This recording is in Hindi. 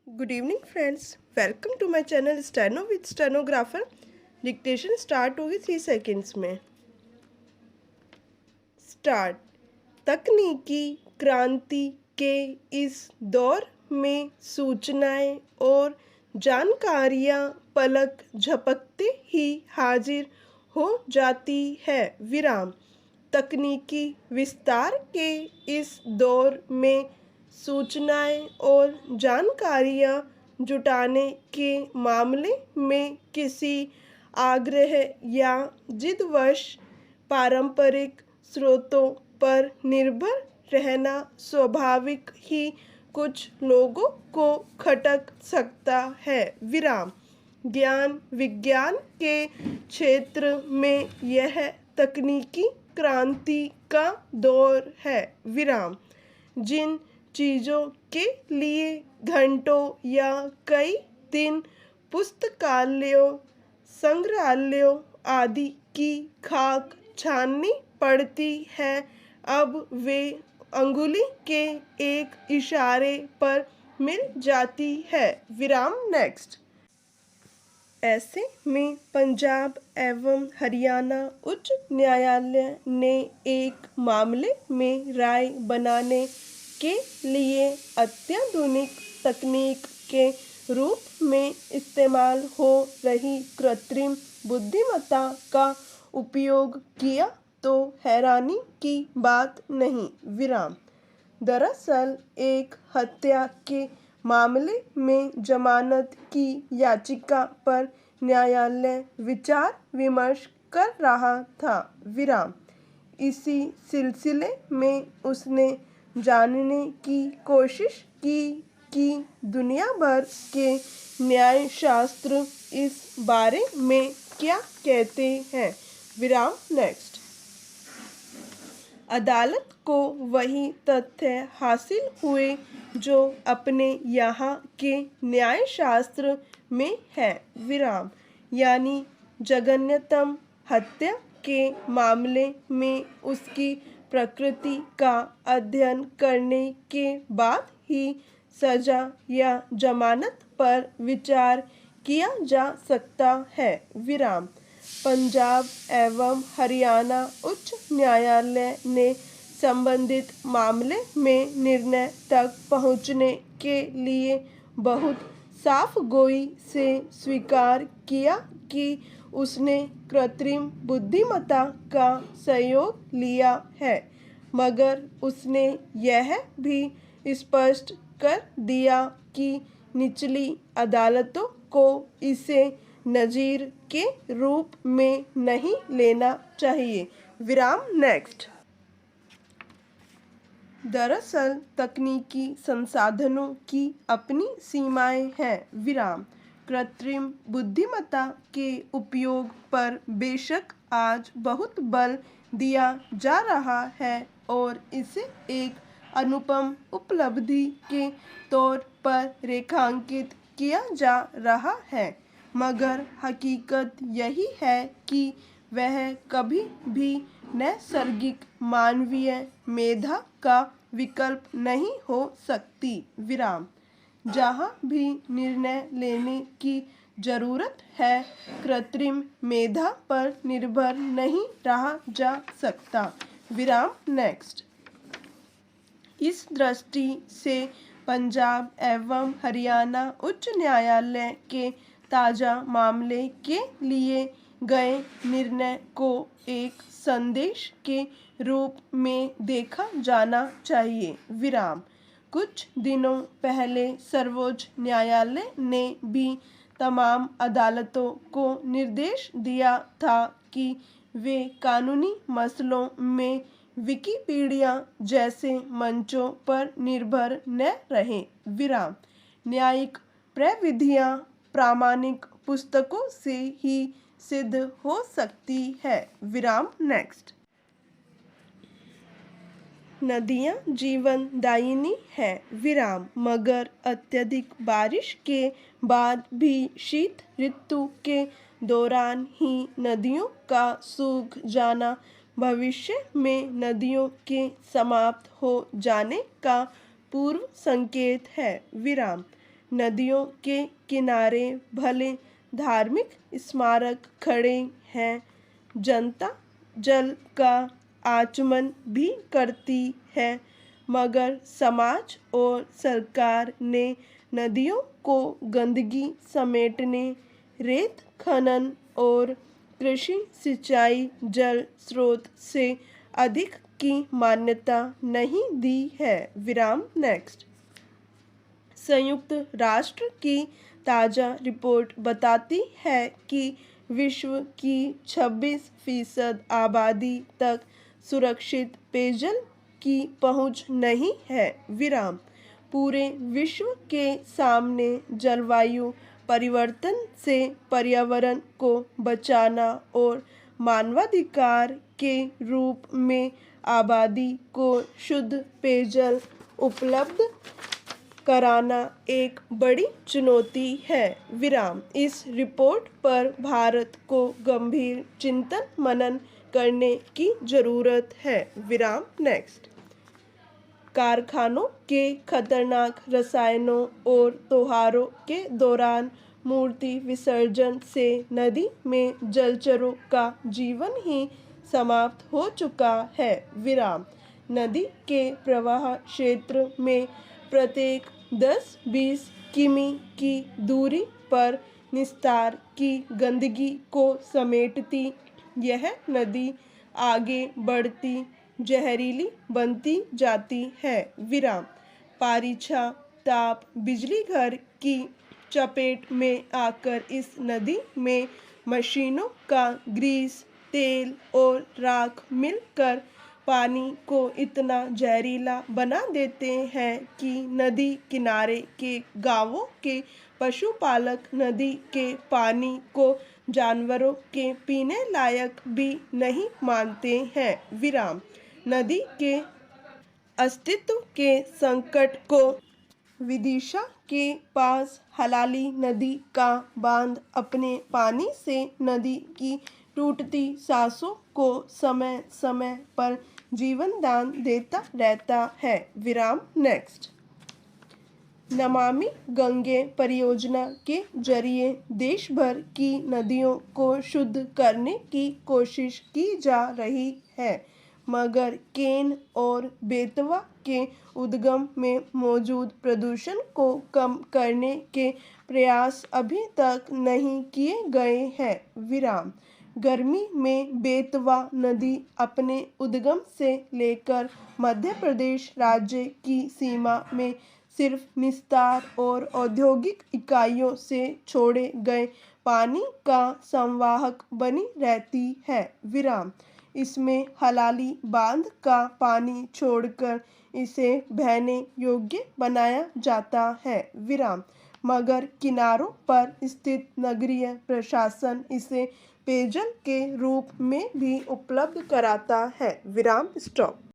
Good evening friends. Welcome to my channel Steno with Stenographer. Dictation start होगी 3 सेकेंड्स में. स्टार्ट. तकनीकी क्रांति के इस दौर में सूचनाएं और जानकारियां पलक झपकते ही हाजिर हो जाती है. विराम. तकनीकी विस्तार के इस दौर में सूचनाएं और जानकारियां जुटाने के मामले में किसी आग्रह या जिदवश पारंपरिक स्रोतों पर निर्भर रहना स्वाभाविक ही कुछ लोगों को खटक सकता है. विराम. ज्ञान विज्ञान के क्षेत्र में यह तकनीकी क्रांति का दौर है. विराम. जिन चीज़ों के लिए घंटों या कई दिन पुस्तकालयों, संग्रहालयों आदि की खाक छाननी पड़ती है, अब वे अंगुली के एक इशारे पर मिल जाती है. विराम. नेक्स्ट. ऐसे में पंजाब एवं हरियाणा उच्च न्यायालय ने एक मामले में राय बनाने के लिए अत्याधुनिक तकनीक के रूप में इस्तेमाल हो रही कृत्रिम बुद्धिमत्ता का उपयोग किया तो हैरानी की बात नहीं. विराम. दरअसल एक हत्या के मामले में जमानत की याचिका पर न्यायालय विचार विमर्श कर रहा था. विराम. इसी सिलसिले में उसने जानने की कोशिश की कि दुनिया भर के न्यायशास्त्र इस बारे में क्या कहते हैं. विराम. नेक्स्ट. अदालत को वही तथ्य हासिल हुए जो अपने यहाँ के न्यायशास्त्र में है. विराम. यानी जघन्यतम हत्या के मामले में उसकी प्रकृति का अध्ययन करने के बाद ही सजा या जमानत पर विचार किया जा सकता है. विराम. पंजाब एवं हरियाणा उच्च न्यायालय ने संबंधित मामले में निर्णय तक पहुंचने के लिए बहुत साफगोई से स्वीकार किया कि उसने कृत्रिम बुद्धिमत्ता का सहयोग लिया है, मगर उसने यह भी स्पष्ट कर दिया कि निचली अदालतों को इसे नज़ीर के रूप में नहीं लेना चाहिए. विराम. नेक्स्ट. दरअसल तकनीकी संसाधनों की अपनी सीमाएं हैं. विराम. कृत्रिम बुद्धिमत्ता के उपयोग पर बेशक आज बहुत बल दिया जा रहा है और इसे एक अनुपम उपलब्धि के तौर पर रेखांकित किया जा रहा है, मगर हकीकत यही है कि वह कभी भी नैसर्गिक मानवीय मेधा का विकल्प नहीं हो सकती. विराम. जहाँ भी निर्णय लेने की जरूरत है, कृत्रिम मेधा पर निर्भर नहीं रहा जा सकता. विराम. नेक्स्ट. इस दृष्टि से पंजाब एवं हरियाणा उच्च न्यायालय के ताज़ा मामले के लिए गए निर्णय को एक संदेश के रूप में देखा जाना चाहिए. विराम. कुछ दिनों पहले सर्वोच्च न्यायालय ने भी तमाम अदालतों को निर्देश दिया था कि वे कानूनी मसलों में विकिपीडिया जैसे मंचों पर निर्भर न रहें. विराम. न्यायिक प्रविधियां प्रामाणिक पुस्तकों से ही सिद्ध हो सकती है. विराम. नेक्स्ट. नदियाँ जीवनदायिनी है. विराम. मगर अत्यधिक बारिश के बाद भी शीत ऋतु के दौरान ही नदियों का सूख जाना भविष्य में नदियों के समाप्त हो जाने का पूर्व संकेत है. विराम. नदियों के किनारे भले धार्मिक स्मारक खड़े हैं, जनता जल का आचमन भी करती है, मगर समाज और सरकार ने नदियों को गंदगी समेटने, रेत खनन और कृषि सिंचाई जल स्रोत से अधिक की मान्यता नहीं दी है। विराम नेक्स्ट। संयुक्त राष्ट्र की ताज़ा रिपोर्ट बताती है कि विश्व की 26% आबादी तक सुरक्षित पेयजल की पहुंच नहीं है। विराम। पूरे विश्व के सामने जलवायु परिवर्तन से पर्यावरण को बचाना और मानवाधिकार के रूप में आबादी को शुद्ध पेयजल उपलब्ध कराना एक बड़ी चुनौती है। विराम। इस रिपोर्ट पर भारत को गंभीर चिंतन मनन करने की जरूरत है। विराम नेक्स्ट। कारखानों के खतरनाक रसायनों और त्योहारों के दौरान मूर्ति विसर्जन से नदी में जलचरों का जीवन ही समाप्त हो चुका है। विराम। नदी के प्रवाह क्षेत्र में प्रत्येक 10-20 किमी की दूरी पर निस्तार की गंदगी को समेटती यह नदी आगे बढ़ती जहरीली बनती जाती है। विराम। पारीछा ताप बिजली घर की चपेट में आकर इस नदी में मशीनों का ग्रीस, तेल और राख मिलकर पानी को इतना जहरीला बना देते हैं कि नदी किनारे के गांवों के पशुपालक नदी के पानी को जानवरों के पीने लायक भी नहीं मानते हैं। विराम। नदी के अस्तित्व के संकट को विदिशा के पास हलाली नदी का बांध अपने पानी से नदी की टूटती सांसों को समय समय पर जीवन दान देता रहता है। विराम नेक्स्ट। नमामि गंगे परियोजना के जरिए देश भर की नदियों को शुद्ध करने की कोशिश की जा रही है, मगर केन और बेतवा के उद्गम में मौजूद प्रदूषण को कम करने के प्रयास अभी तक नहीं किए गए हैं। विराम। गर्मी में बेतवा नदी अपने उद्गम से लेकर मध्य प्रदेश राज्य की सीमा में सिर्फ निस्तार और औद्योगिक इकाइयों से छोड़े गए पानी का संवाहक बनी रहती है। विराम। इसमें हलाली बांध का पानी छोड़कर इसे बहने योग्य बनाया जाता है। विराम। मगर किनारों पर स्थित नगरीय प्रशासन इसे पेयजल के रूप में भी उपलब्ध कराता है। विराम स्टॉप।